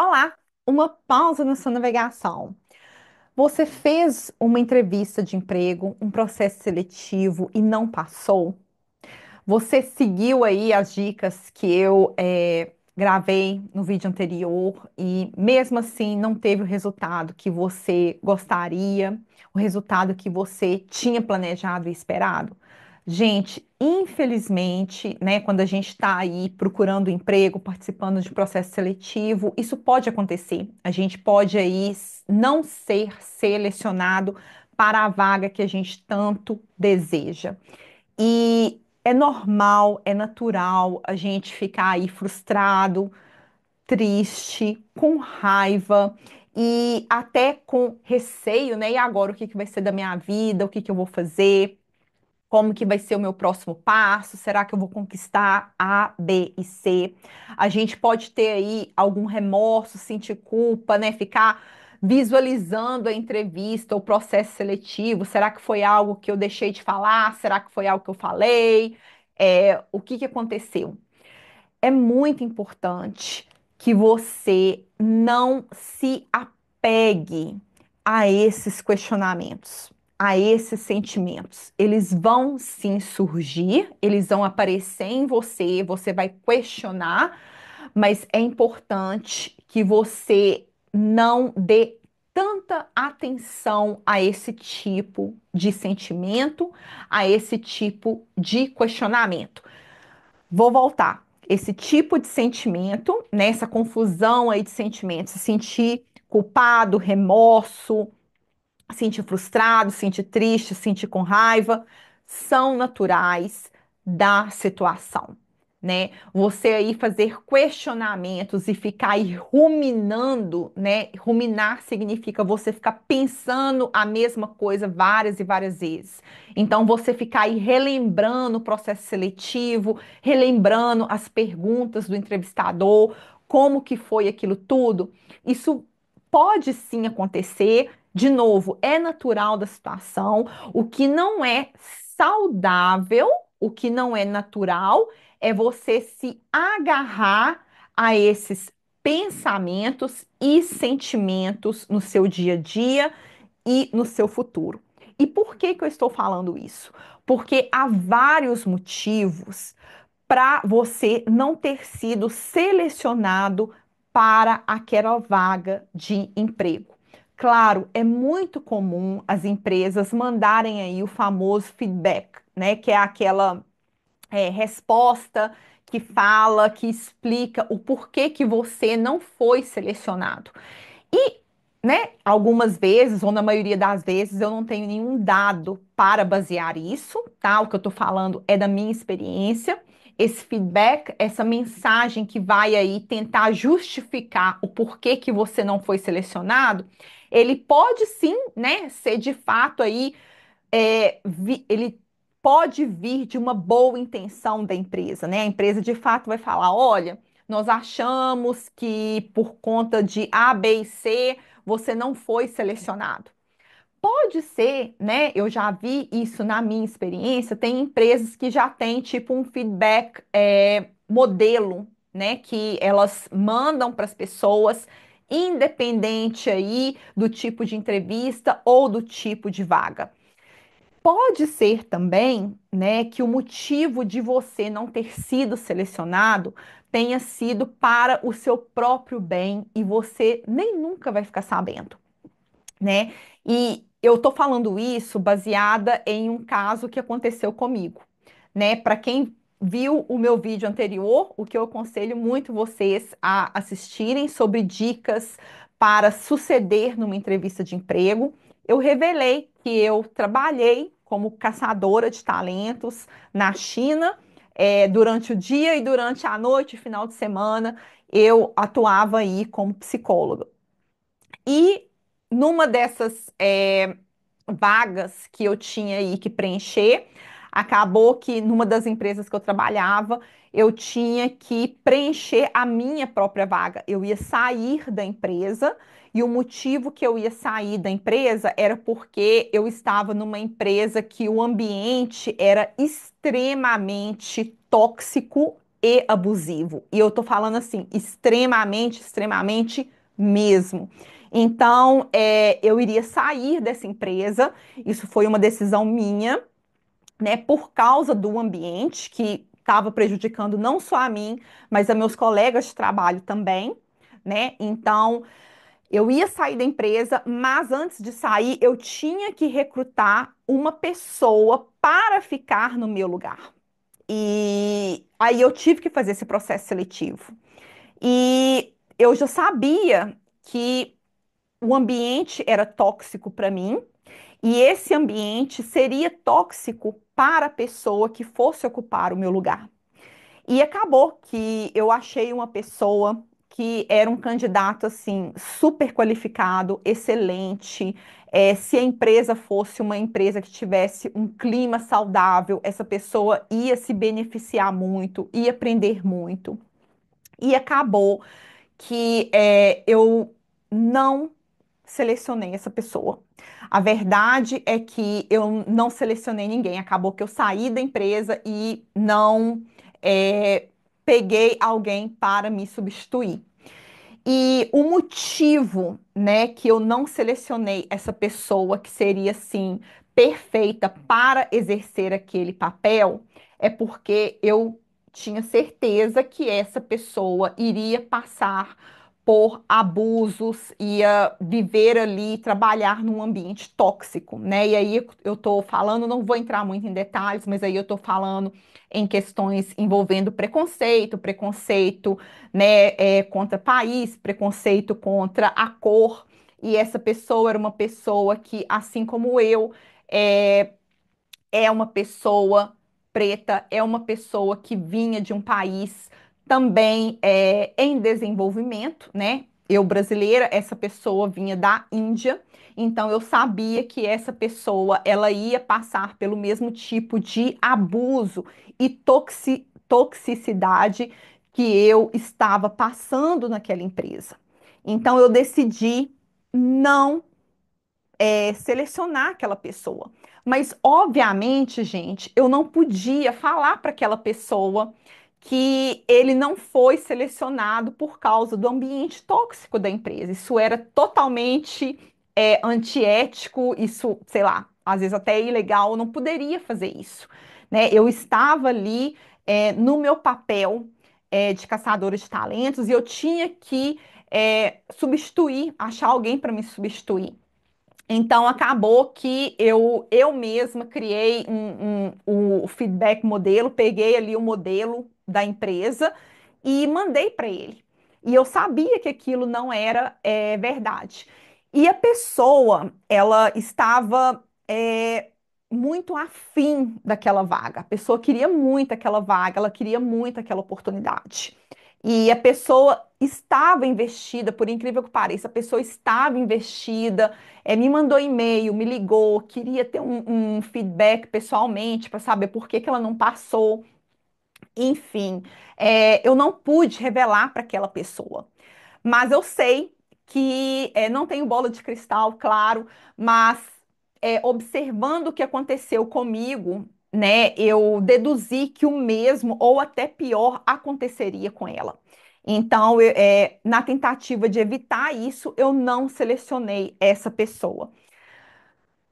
Olá, uma pausa na sua navegação. Você fez uma entrevista de emprego, um processo seletivo e não passou? Você seguiu aí as dicas que eu gravei no vídeo anterior e mesmo assim não teve o resultado que você gostaria, o resultado que você tinha planejado e esperado? Gente, infelizmente, né, quando a gente está aí procurando emprego, participando de processo seletivo, isso pode acontecer. A gente pode aí não ser selecionado para a vaga que a gente tanto deseja. E é normal, é natural a gente ficar aí frustrado, triste, com raiva e até com receio, né? E agora o que que vai ser da minha vida? O que que eu vou fazer? Como que vai ser o meu próximo passo? Será que eu vou conquistar A, B e C? A gente pode ter aí algum remorso, sentir culpa, né? Ficar visualizando a entrevista, o processo seletivo. Será que foi algo que eu deixei de falar? Será que foi algo que eu falei? O que que aconteceu? É muito importante que você não se apegue a esses questionamentos, a esses sentimentos. Eles vão sim surgir, eles vão aparecer em você, você vai questionar, mas é importante que você não dê tanta atenção a esse tipo de sentimento, a esse tipo de questionamento. Vou voltar. Esse tipo de sentimento, né, essa confusão aí de sentimentos, se sentir culpado, remorso, sentir frustrado, sentir triste, sentir com raiva, são naturais da situação, né? Você aí fazer questionamentos e ficar aí ruminando, né? Ruminar significa você ficar pensando a mesma coisa várias e várias vezes. Então, você ficar aí relembrando o processo seletivo, relembrando as perguntas do entrevistador, como que foi aquilo tudo, isso pode sim acontecer. De novo, é natural da situação. O que não é saudável, o que não é natural, é você se agarrar a esses pensamentos e sentimentos no seu dia a dia e no seu futuro. E por que que eu estou falando isso? Porque há vários motivos para você não ter sido selecionado para aquela vaga de emprego. Claro, é muito comum as empresas mandarem aí o famoso feedback, né? Que é aquela resposta que fala, que explica o porquê que você não foi selecionado. E, né, algumas vezes, ou na maioria das vezes, eu não tenho nenhum dado para basear isso, tá? O que eu tô falando é da minha experiência. Esse feedback, essa mensagem que vai aí tentar justificar o porquê que você não foi selecionado, ele pode sim, né, ser de fato aí, ele pode vir de uma boa intenção da empresa, né? A empresa de fato vai falar: olha, nós achamos que por conta de A, B e C você não foi selecionado. Pode ser, né? Eu já vi isso na minha experiência. Tem empresas que já têm tipo um feedback modelo, né? Que elas mandam para as pessoas, independente aí do tipo de entrevista ou do tipo de vaga. Pode ser também, né, que o motivo de você não ter sido selecionado tenha sido para o seu próprio bem e você nem nunca vai ficar sabendo, né? E eu tô falando isso baseada em um caso que aconteceu comigo, né? Para quem viu o meu vídeo anterior, o que eu aconselho muito vocês a assistirem sobre dicas para suceder numa entrevista de emprego, eu revelei que eu trabalhei como caçadora de talentos na China, durante o dia e durante a noite, final de semana, eu atuava aí como psicóloga. E numa dessas vagas que eu tinha aí que preencher, acabou que numa das empresas que eu trabalhava, eu tinha que preencher a minha própria vaga. Eu ia sair da empresa e o motivo que eu ia sair da empresa era porque eu estava numa empresa que o ambiente era extremamente tóxico e abusivo. E eu tô falando assim, extremamente, extremamente mesmo. Então, eu iria sair dessa empresa. Isso foi uma decisão minha, né, por causa do ambiente que estava prejudicando não só a mim, mas a meus colegas de trabalho também, né? Então, eu ia sair da empresa, mas antes de sair, eu tinha que recrutar uma pessoa para ficar no meu lugar. E aí eu tive que fazer esse processo seletivo. E eu já sabia que o ambiente era tóxico para mim, e esse ambiente seria tóxico para a pessoa que fosse ocupar o meu lugar. E acabou que eu achei uma pessoa que era um candidato assim super qualificado, excelente. Se a empresa fosse uma empresa que tivesse um clima saudável, essa pessoa ia se beneficiar muito, ia aprender muito. E acabou que eu não selecionei essa pessoa. A verdade é que eu não selecionei ninguém. Acabou que eu saí da empresa e não é, peguei alguém para me substituir. E o motivo, né, que eu não selecionei essa pessoa que seria assim perfeita para exercer aquele papel é porque eu tinha certeza que essa pessoa iria passar por abusos, ia viver ali, trabalhar num ambiente tóxico, né? E aí eu tô falando, não vou entrar muito em detalhes, mas aí eu tô falando em questões envolvendo preconceito, preconceito né, contra país, preconceito contra a cor. E essa pessoa era uma pessoa que, assim como eu, é, é uma pessoa preta, é uma pessoa que vinha de um país também em desenvolvimento, né? Eu brasileira, essa pessoa vinha da Índia, então eu sabia que essa pessoa ela ia passar pelo mesmo tipo de abuso e toxicidade que eu estava passando naquela empresa. Então eu decidi não selecionar aquela pessoa. Mas, obviamente, gente, eu não podia falar para aquela pessoa que ele não foi selecionado por causa do ambiente tóxico da empresa. Isso era totalmente antiético, isso, sei lá, às vezes até ilegal, eu não poderia fazer isso. Né? Eu estava ali no meu papel de caçadora de talentos e eu tinha que substituir, achar alguém para me substituir. Então, acabou que eu mesma criei o feedback modelo, peguei ali o modelo da empresa e mandei para ele. E eu sabia que aquilo não era verdade. E a pessoa, ela estava muito afim daquela vaga. A pessoa queria muito aquela vaga, ela queria muito aquela oportunidade. E a pessoa estava investida, por incrível que pareça, a pessoa estava investida me mandou e-mail, me ligou, queria ter um feedback pessoalmente para saber por que que ela não passou. Enfim, eu não pude revelar para aquela pessoa. Mas eu sei que não tenho bola de cristal, claro, mas observando o que aconteceu comigo, né, eu deduzi que o mesmo ou até pior aconteceria com ela. Então, na tentativa de evitar isso, eu não selecionei essa pessoa.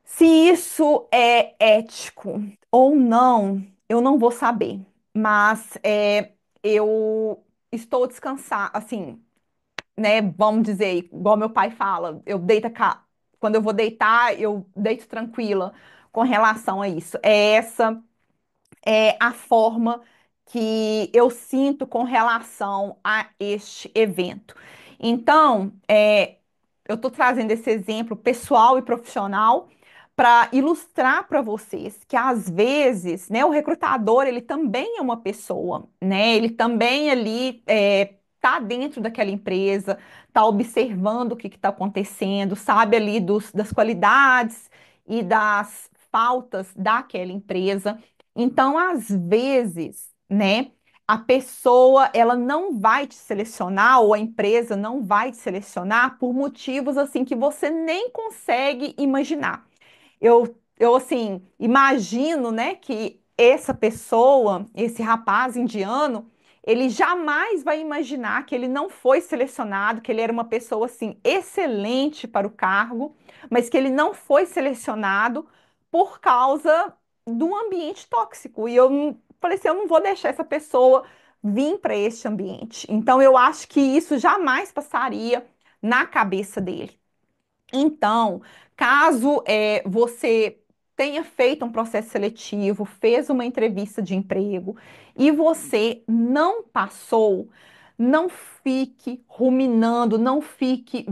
Se isso é ético ou não, eu não vou saber. Mas eu estou descansar, assim, né? Vamos dizer, igual meu pai fala, quando eu vou deitar, eu deito tranquila com relação a isso. Essa é a forma que eu sinto com relação a este evento. Então, eu estou trazendo esse exemplo pessoal e profissional para ilustrar para vocês que às vezes, né, o recrutador ele também é uma pessoa, né? Ele também ali tá dentro daquela empresa, tá observando o que está acontecendo, sabe ali das qualidades e das faltas daquela empresa. Então, às vezes, né? A pessoa ela não vai te selecionar ou a empresa não vai te selecionar por motivos assim que você nem consegue imaginar. Eu imagino, né, que essa pessoa, esse rapaz indiano, ele jamais vai imaginar que ele não foi selecionado, que ele era uma pessoa assim excelente para o cargo, mas que ele não foi selecionado por causa do ambiente tóxico. E falei assim, eu não vou deixar essa pessoa vir para este ambiente. Então eu acho que isso jamais passaria na cabeça dele. Então, caso você tenha feito um processo seletivo, fez uma entrevista de emprego e você não passou, não fique ruminando, não fique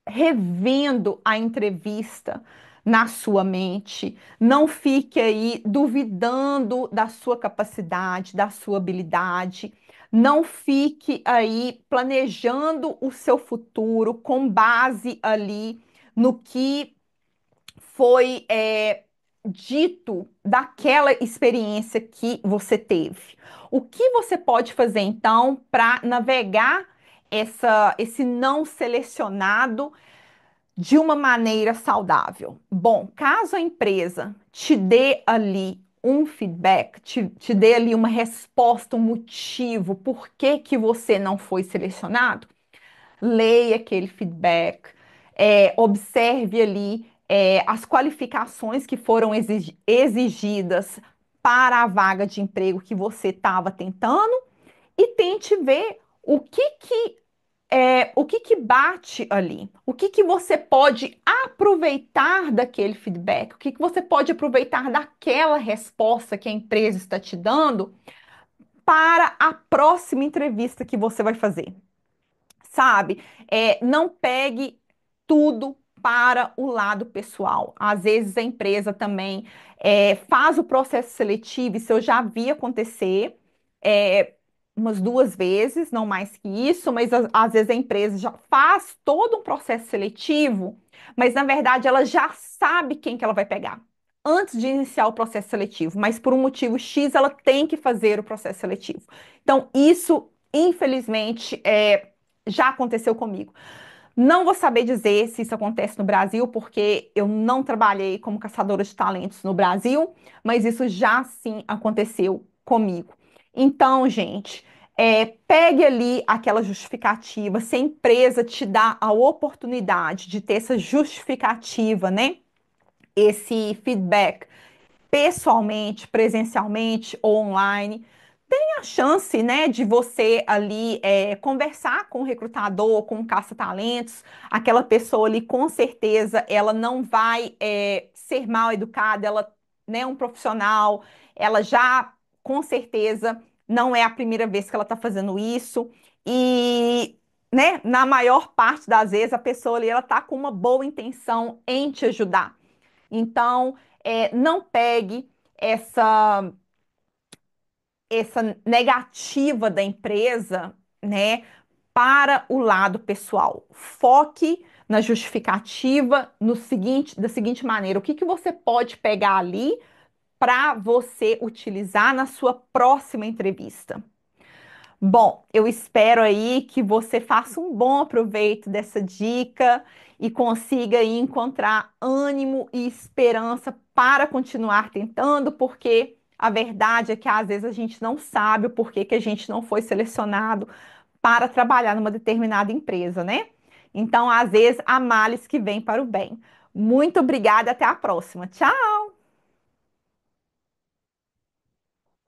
revendo a entrevista na sua mente, não fique aí duvidando da sua capacidade, da sua habilidade, não fique aí planejando o seu futuro com base ali no que foi dito daquela experiência que você teve. O que você pode fazer então para navegar esse não selecionado de uma maneira saudável? Bom, caso a empresa te dê ali um feedback, te dê ali uma resposta, um motivo, por que que você não foi selecionado, leia aquele feedback, observe ali as qualificações que foram exigidas para a vaga de emprego que você estava tentando e tente ver o que que bate ali, o que que você pode aproveitar daquele feedback, o que que você pode aproveitar daquela resposta que a empresa está te dando para a próxima entrevista que você vai fazer, sabe? Não pegue tudo para o lado pessoal. Às vezes a empresa também faz o processo seletivo, isso eu já vi acontecer é, umas duas vezes, não mais que isso, mas às vezes a empresa já faz todo um processo seletivo, mas na verdade ela já sabe quem que ela vai pegar antes de iniciar o processo seletivo, mas por um motivo X ela tem que fazer o processo seletivo. Então, isso, infelizmente, já aconteceu comigo. Não vou saber dizer se isso acontece no Brasil, porque eu não trabalhei como caçadora de talentos no Brasil, mas isso já sim aconteceu comigo. Então, gente, pegue ali aquela justificativa. Se a empresa te dá a oportunidade de ter essa justificativa, né? Esse feedback pessoalmente, presencialmente ou online, tem a chance, né, de você ali conversar com o recrutador, com o caça-talentos, aquela pessoa ali, com certeza, ela não vai ser mal educada, ela, né, é um profissional, ela já, com certeza, não é a primeira vez que ela está fazendo isso, e, né, na maior parte das vezes, a pessoa ali, ela está com uma boa intenção em te ajudar. Então, não pegue essa, essa negativa da empresa, né, para o lado pessoal. Foque na justificativa da seguinte maneira: o que que você pode pegar ali para você utilizar na sua próxima entrevista? Bom, eu espero aí que você faça um bom aproveito dessa dica e consiga aí encontrar ânimo e esperança para continuar tentando, porque a verdade é que às vezes a gente não sabe o porquê que a gente não foi selecionado para trabalhar numa determinada empresa, né? Então, às vezes, há males que vêm para o bem. Muito obrigada, até a próxima. Tchau!